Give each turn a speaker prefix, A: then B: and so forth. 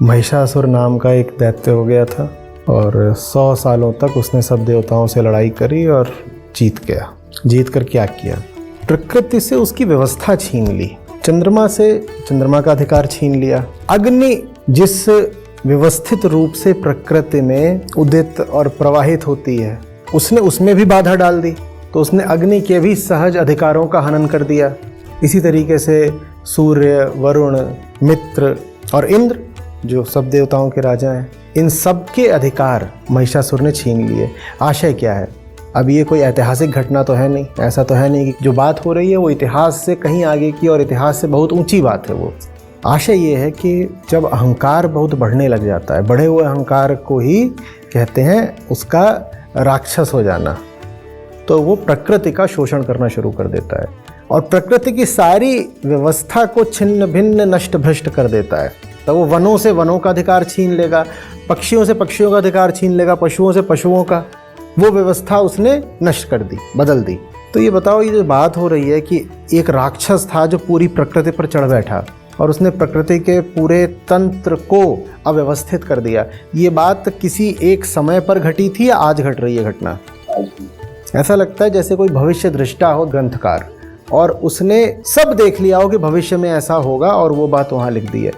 A: महिषासुर नाम का एक दैत्य हो गया था और 100 सालों तक उसने सब देवताओं से लड़ाई करी और जीत गया। जीत कर क्या किया? प्रकृति से उसकी व्यवस्था छीन ली, चंद्रमा से चंद्रमा का अधिकार छीन लिया। अग्नि जिस व्यवस्थित रूप से प्रकृति में उदित और प्रवाहित होती है, उसने उसमें भी बाधा डाल दी, तो उसने अग्नि के भी सहज अधिकारों का हनन कर दिया। इसी तरीके से सूर्य, वरुण, मित्र और इंद्र जो सब देवताओं के राजा हैं, इन सब के अधिकार महिषासुर ने छीन लिए। आशय क्या है? अब ये कोई ऐतिहासिक घटना तो है नहीं, ऐसा तो है नहीं कि जो बात हो रही है वो इतिहास से कहीं आगे की और इतिहास से बहुत ऊंची बात है। वो आशय ये है कि जब अहंकार बहुत बढ़ने लग जाता है, बढ़े हुए अहंकार को ही कहते हैं उसका राक्षस हो जाना, तो वो प्रकृति का शोषण करना शुरू कर देता है और प्रकृति की सारी व्यवस्था को छिन्न भिन्न नष्ट भ्रष्ट कर देता है। तो वो वनों से वनों का अधिकार छीन लेगा, पक्षियों से पक्षियों का अधिकार छीन लेगा, पशुओं से पशुओं का, वो व्यवस्था उसने नष्ट कर दी, बदल दी। तो ये बताओ, ये जो बात हो रही है कि एक राक्षस था जो पूरी प्रकृति पर चढ़ बैठा और उसने प्रकृति के पूरे तंत्र को अव्यवस्थित कर दिया, ये बात किसी एक समय पर घटी थी या आज घट रही है घटना? ऐसा लगता है जैसे कोई भविष्य दृष्टा हो, ग्रंथकार, और उसने सब देख लिया हो कि भविष्य में ऐसा होगा और वो बात वहाँ लिख दी है।